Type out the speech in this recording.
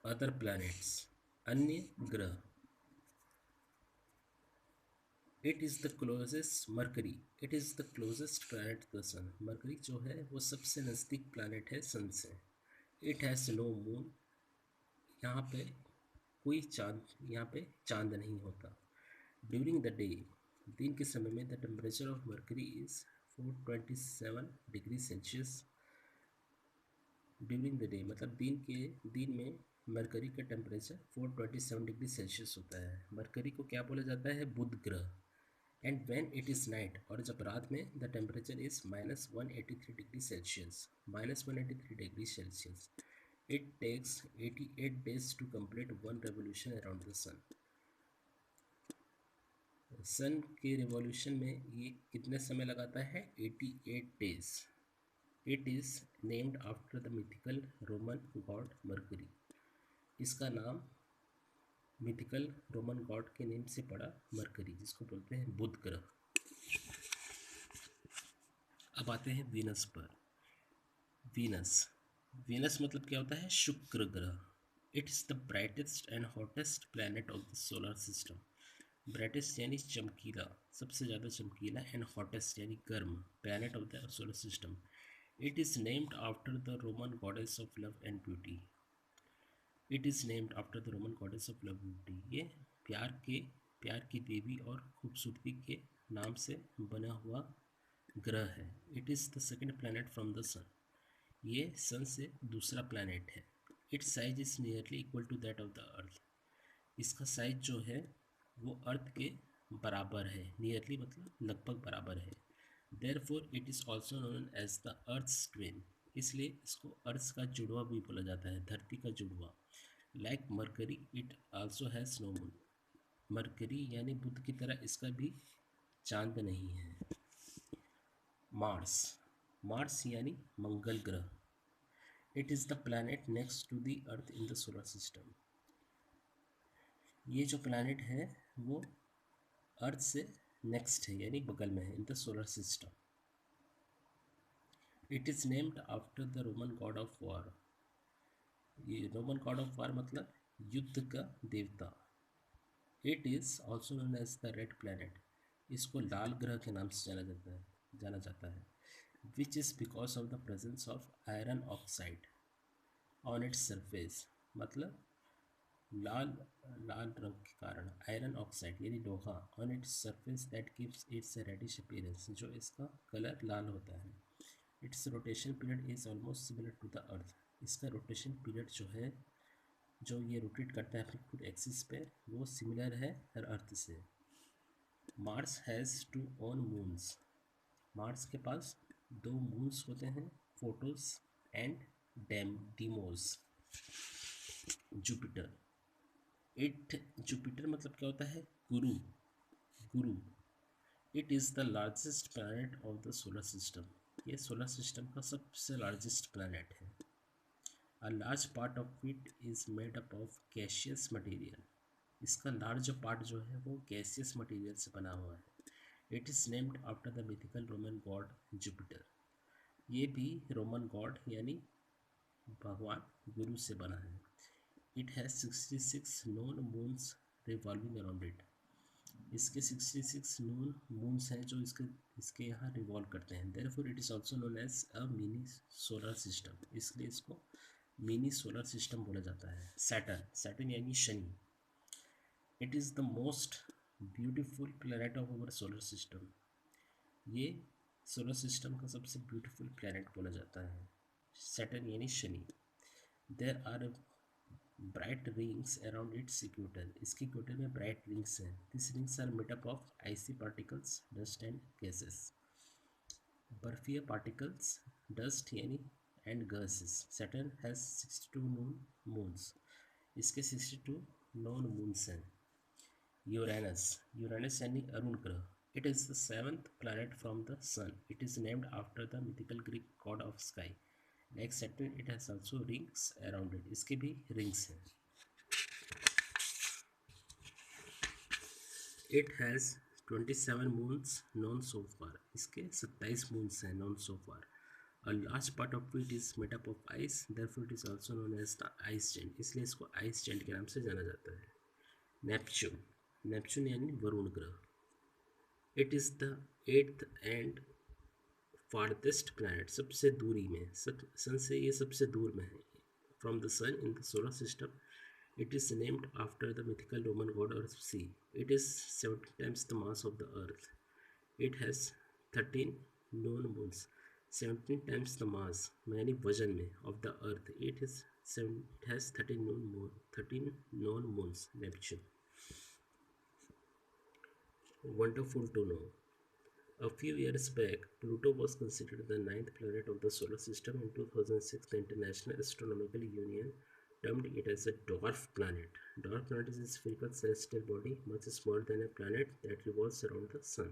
Other planets, अन्य ग्रह। It is the closest Mercury, it is the closest planet to the sun. Mercury जो है वो सबसे नज़दीक प्लैनेट है सन से। इट हैज़ नो मून, यहाँ पे कोई चांद, यहाँ पे चांद नहीं होता। ड्यूरिंग द डे, दिन के समय में the temperature of mercury is 427 degree Celsius. During the day मतलब दिन में मरकरी का टेम्परेचर 427 डिग्री सेल्सियस होता है। मरकरी को क्या बोला जाता है? बुध ग्रह। And when it is night, और जब रात में, the temperature is -183 degree Celsius, -183 degree Celsius. It takes 88 days to complete one revolution around the sun. Sun के रिवॉल्यूशन में ये कितने समय लगाता है? 88 days। It is named after the mythical Roman God mercury. इसका नाम मिथिकल रोमन गॉड के नेम से पड़ा, मर्करी, जिसको बोलते हैं बुध ग्रह। अब आते हैं वीनस पर। वीनस, वीनस मतलब क्या होता है? शुक्र ग्रह। It is the brightest and hottest planet of the solar system. Brightest यानी चमकीला, सबसे ज़्यादा चमकीला, एंड हॉटेस्ट यानी गर्म planet of the solar system. It is named after the Roman goddess of love and beauty. It is named after the Roman goddess of love beauty. ये प्यार की देवी और खूबसूरती के नाम से बना हुआ ग्रह है। It is the second planet from the sun. ये सन से दूसरा प्लैनेट है। Its size is nearly equal to that of the earth. इसका साइज जो है वो अर्थ के बराबर है। नियरली मतलब लगभग बराबर है। Therefore it is also known as the earth's twin. इसलिए इसको अर्थ का जुड़वा भी बोला जाता है, धरती का जुड़वा। Like Mercury it also has no moon. Mercury यानी बुध की तरह इसका भी चांद नहीं है। मार्स, मार्स यानी मंगल ग्रह। It is the planet next to the earth in the solar system. ये जो प्लैनेट है वो अर्थ से नेक्स्ट है, यानी बगल में है, in the solar system. It is named after the Roman god of war. ये रोमन गॉड ऑफ वॉर मतलब युद्ध का देवता। It is also known as the red planet. इसको लाल ग्रह के नाम से जाना जाता है which is because of the presence of iron oxide on its surface. मतलब लाल लाल रंग के कारण आयरन ऑक्साइड यानी लोहा on its surface that gives its a reddish appearance, जो इसका कलर लाल होता है। Its rotation period is almost similar to the earth. इसका रोटेशन पीरियड जो है, जो ये रोटेट करता है अपनी खुद एक्सिस पे, वो सिमिलर है हर अर्थ से। Mars has 2 own moons. Mars के पास 2 मून्स होते हैं, photos and Deimos. Jupiter, Jupiter मतलब क्या होता है? गुरु, गुरु। It is the largest planet of the solar system. ये सोलर सिस्टम का सबसे लार्जेस्ट प्लैनेट है। A large part of it is made up of gaseous material. इसका लार्ज पार्ट जो है वो गैसियस मटेरियल से बना हुआ है। It is named after the mythical Roman God Jupiter. ये भी रोमन गॉड यानी भगवान गुरु से बना है। It has 66 known moons revolving around it. इसके 66 नोन मून्स हैं जो इसके यहाँ रिवॉल्व करते हैं। Therefore it is also known as a mini solar system. इसलिए इसको मिनी सोलर सिस्टम बोला जाता है। सैटर्न, सैटर्न यानी Shani. It is the most beautiful planet of our solar system. ये सोलर सिस्टम का सबसे ब्यूटीफुल प्लैनेट बोला जाता है, सैटर्न यानी Shani. There are bright rings around its equator. इसके इक्वेटर में ब्राइट रिंग्स हैं। This rings are made up of icy particles, dust and gases. बर्फीय पार्टिकल्स, डस्ट यानी and gases. Saturn has 62 known moons. इसके 62 नोन मून्स हैं। Uranus, Uranus यानी अरुण ग्रह। It is the 7th planet from the sun. It is named after the mythical Greek god of sky. Like Saturn it has also rings around it. इसके भी rings हैं। It has 27 moons known so far. इसके 27 moons हैं known so far. A large part of it is made up of ice, therefore it is also known as the ice giant. इसलिए इसको ice giant के नाम से जाना जाता है. नेपच्यून, नेपच्यून यानी वरुण ग्रह. It is the eighth and farthest planet, सबसे दूरी में, सन से ये सबसे दूर में है. From the sun in the solar system. It is named after the mythical Roman god of sea. It is 70 times the mass of the Earth. It has 13 known moons. 17 times the mass, यानी वजन में, of the Earth. It has 13 known moons. Neptune. Wonderful to know. A few years back, Pluto was considered the ninth planet of the solar system. In 2006, the International Astronomical Union termed it as a dwarf planet. Dwarf planet is a spherical celestial body much smaller than a planet that revolves around the sun.